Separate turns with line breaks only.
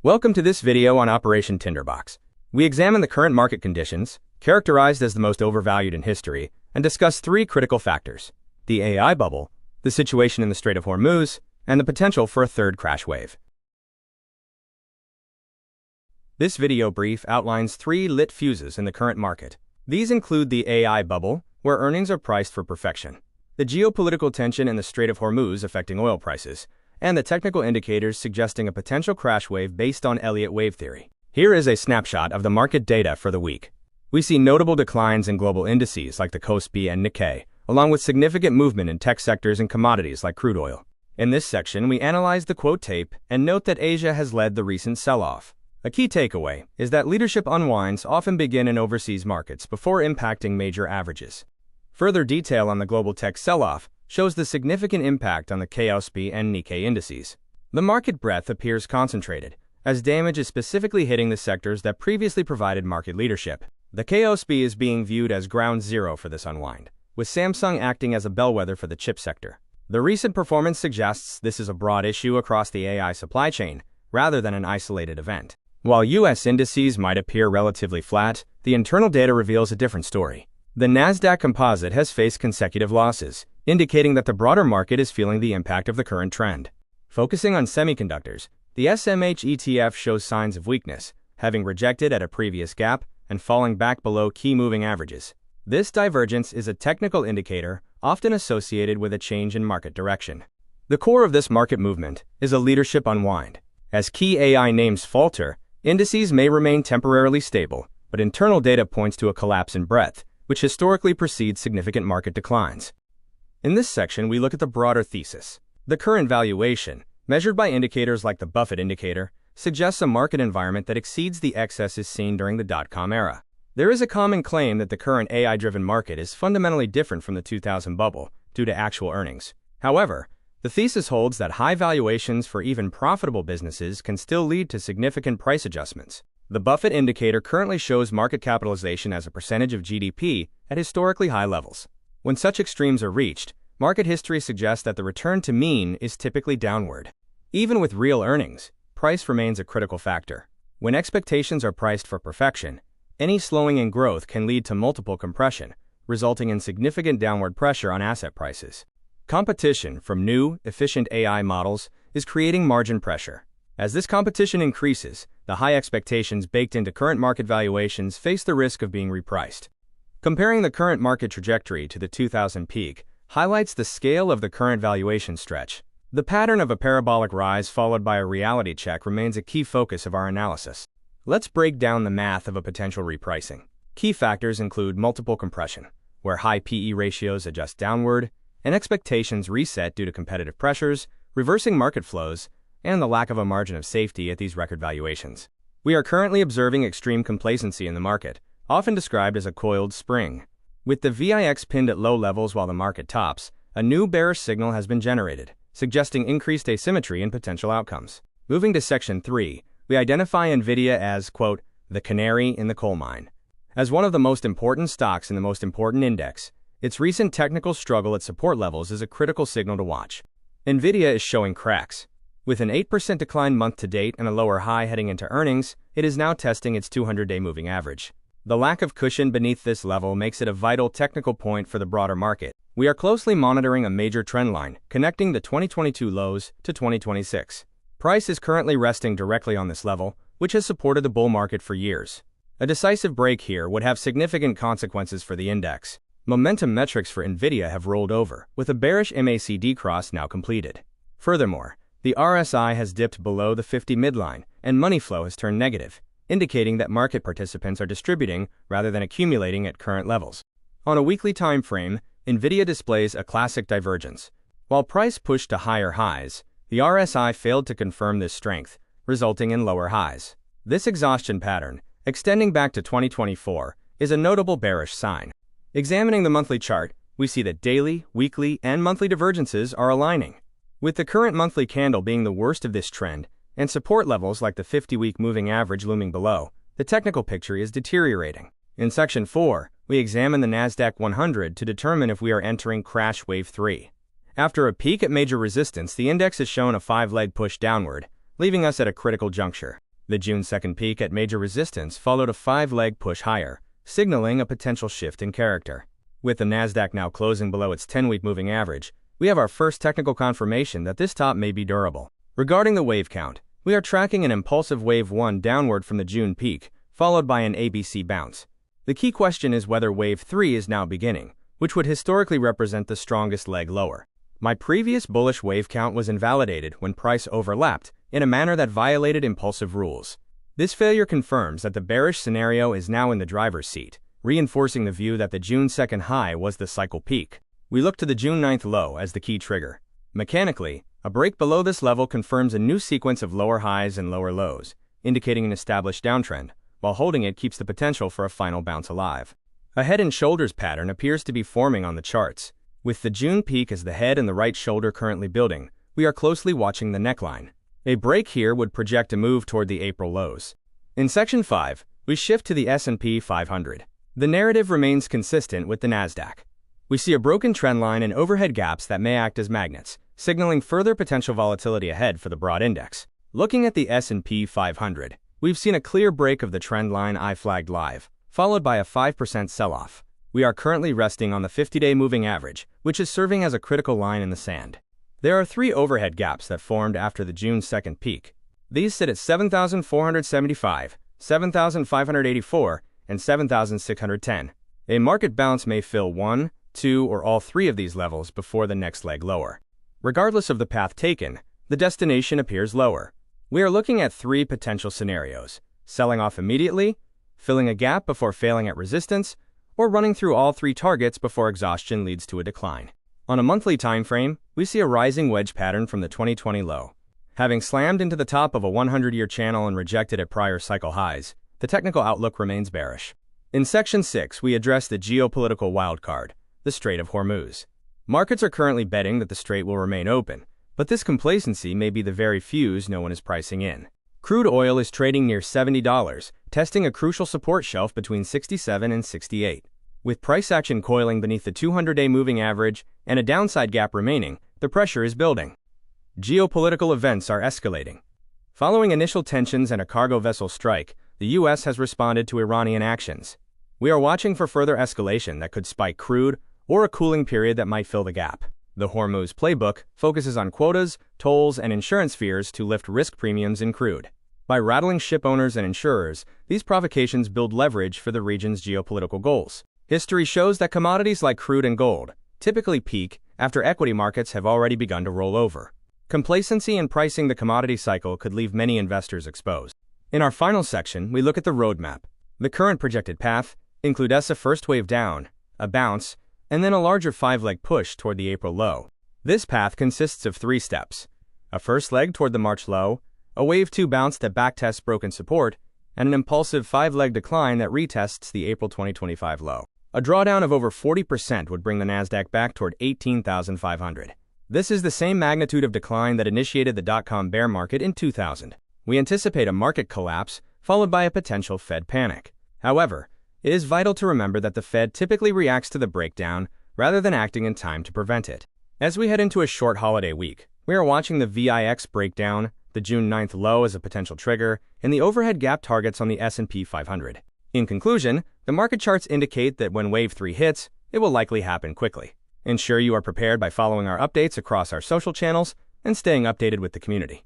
Welcome to this video on Operation Tinderbox. We examine the current market conditions, characterized as the most overvalued in history, and discuss three critical factors: the AI bubble, the situation in the Strait of Hormuz, and the potential for a third crash wave. This video brief outlines three lit fuses in the current market. These include the AI bubble, where earnings are priced for perfection, the geopolitical tension in the Strait of Hormuz affecting oil prices, and the technical indicators suggesting a potential crash wave based on Elliott wave theory. Here is a snapshot of the market data for the week. We see notable declines in global indices like the KOSPI and Nikkei, along with significant movement in tech sectors and commodities like crude oil. In this section, we analyze the quote tape and note that Asia has led the recent sell-off. A key takeaway is that leadership unwinds often begin in overseas markets before impacting major averages. Further detail on the global tech sell-off shows the significant impact on the KOSPI and Nikkei indices. The market breadth appears concentrated, as damage is specifically hitting the sectors that previously provided market leadership. The KOSPI is being viewed as ground zero for this unwind, with Samsung acting as a bellwether for the chip sector. The recent performance suggests this is a broad issue across the AI supply chain, rather than an isolated event. While US indices might appear relatively flat, the internal data reveals a different story. The Nasdaq composite has faced consecutive losses, indicating that the broader market is feeling the impact of the current trend. Focusing on semiconductors, the SMH ETF shows signs of weakness, having rejected at a previous gap and falling back below key moving averages. This divergence is a technical indicator often associated with a change in market direction. The core of this market movement is a leadership unwind. As key AI names falter, indices may remain temporarily stable, but internal data points to a collapse in breadth, which historically precedes significant market declines. In this section, we look at the broader thesis. The current valuation, measured by indicators like the Buffett indicator, suggests a market environment that exceeds the excesses seen during the dot-com era. There is a common claim that the current AI-driven market is fundamentally different from the 2000 bubble due to actual earnings. However, the thesis holds that high valuations for even profitable businesses can still lead to significant price adjustments. The Buffett indicator currently shows market capitalization as a percentage of GDP at historically high levels. When such extremes are reached, market history suggests that the return to mean is typically downward. Even with real earnings, price remains a critical factor. When expectations are priced for perfection, any slowing in growth can lead to multiple compression, resulting in significant downward pressure on asset prices. Competition from new, efficient AI models is creating margin pressure. As this competition increases, the high expectations baked into current market valuations face the risk of being repriced. Comparing the current market trajectory to the 2000 peak highlights the scale of the current valuation stretch. The pattern of a parabolic rise followed by a reality check remains a key focus of our analysis. Let's break down the math of a potential repricing. Key factors include multiple compression, where high PE ratios adjust downward, and expectations reset due to competitive pressures, reversing market flows, and the lack of a margin of safety at these record valuations. We are currently observing extreme complacency in the market, often described as a coiled spring. With the VIX pinned at low levels while the market tops, a new bearish signal has been generated, suggesting increased asymmetry in potential outcomes. Moving to Section 3, we identify Nvidia as, quote, the canary in the coal mine. As one of the most important stocks in the most important index, its recent technical struggle at support levels is a critical signal to watch. Nvidia is showing cracks. With an 8% decline month to date and a lower high heading into earnings, it is now testing its 200-day moving average. The lack of cushion beneath this level makes it a vital technical point for the broader market. We are closely monitoring a major trend line connecting the 2022 lows to 2026. Price is currently resting directly on this level, which has supported the bull market for years. A decisive break here would have significant consequences for the index. Momentum metrics for Nvidia have rolled over, with a bearish MACD cross now completed. Furthermore, the RSI has dipped below the 50 midline, and money flow has turned negative, indicating that market participants are distributing rather than accumulating at current levels. On a weekly time frame, Nvidia displays a classic divergence. While price pushed to higher highs, the RSI failed to confirm this strength, resulting in lower highs. This exhaustion pattern, extending back to 2024, is a notable bearish sign. Examining the monthly chart, we see that daily, weekly, and monthly divergences are aligning. With the current monthly candle being the worst of this trend, and support levels like the 50-week moving average looming below, the technical picture is deteriorating. In Section 4, we examine the Nasdaq 100 to determine if we are entering crash wave 3. After a peak at major resistance, the index has shown a 5-leg push downward, leaving us at a critical juncture. The June 2nd peak at major resistance followed a 5-leg push higher, signaling a potential shift in character. With the Nasdaq now closing below its 10-week moving average, we have our first technical confirmation that this top may be durable. Regarding the wave count, we are tracking an impulsive wave 1 downward from the June peak, followed by an ABC bounce. The key question is whether wave 3 is now beginning, which would historically represent the strongest leg lower. My previous bullish wave count was invalidated when price overlapped in a manner that violated impulsive rules. This failure confirms that the bearish scenario is now in the driver's seat, reinforcing the view that the June 2nd high was the cycle peak. We look to the June 9th low as the key trigger. Mechanically, a break below this level confirms a new sequence of lower highs and lower lows, indicating an established downtrend, while holding it keeps the potential for a final bounce alive. A head and shoulders pattern appears to be forming on the charts. With the June peak as the head and the right shoulder currently building, we are closely watching the neckline. A break here would project a move toward the April lows. In Section 5, we shift to the S&P 500. The narrative remains consistent with the Nasdaq. We see a broken trendline and overhead gaps that may act as magnets, signaling further potential volatility ahead for the broad index. Looking at the S&P 500, we've seen a clear break of the trendline I flagged live, followed by a 5% sell-off. We are currently resting on the 50-day moving average, which is serving as a critical line in the sand. There are 3 overhead gaps that formed after the June 2nd peak. These sit at 7,475, 7,584, and 7,610. A market bounce may fill 1, 2, or all 3 of these levels before the next leg lower. Regardless of the path taken, the destination appears lower. We are looking at 3 potential scenarios: selling off immediately, filling a gap before failing at resistance, or running through all 3 targets before exhaustion leads to a decline. On a monthly time frame, we see a rising wedge pattern from the 2020 low. Having slammed into the top of a 100-year channel and rejected at prior cycle highs, the technical outlook remains bearish. In Section 6, we address the geopolitical wildcard, the Strait of Hormuz. Markets are currently betting that the strait will remain open, but this complacency may be the very fuse no one is pricing in. Crude oil is trading near $70, testing a crucial support shelf between 67 and 68. With price action coiling beneath the 200-day moving average and a downside gap remaining, the pressure is building. Geopolitical events are escalating. Following initial tensions and a cargo vessel strike, the U.S. has responded to Iranian actions. We are watching for further escalation that could spike crude or a cooling period that might fill the gap. The Hormuz playbook focuses on quotas, tolls, and insurance fears to lift risk premiums in crude. By rattling ship owners and insurers, these provocations build leverage for the region's geopolitical goals. History shows that commodities like crude and gold typically peak after equity markets have already begun to roll over. Complacency in pricing the commodity cycle could leave many investors exposed. In our final section, we look at the roadmap. The current projected path includes a first wave down, a bounce, and then a larger 5-leg push toward the April low. This path consists of 3 steps: a first leg toward the March low, a wave 2 bounce that backtests broken support, and an impulsive 5-leg decline that retests the April 2025 low. A drawdown of over 40% would bring the Nasdaq back toward 18,500. This is the same magnitude of decline that initiated the dot-com bear market in 2000. We anticipate a market collapse followed by a potential Fed panic. However, it is vital to remember that the Fed typically reacts to the breakdown rather than acting in time to prevent it. As we head into a short holiday week, we are watching the VIX breakdown, the June 9th low as a potential trigger, and the overhead gap targets on the S&P 500. In conclusion, the market charts indicate that when Wave 3 hits, it will likely happen quickly. Ensure you are prepared by following our updates across our social channels and staying updated with the community.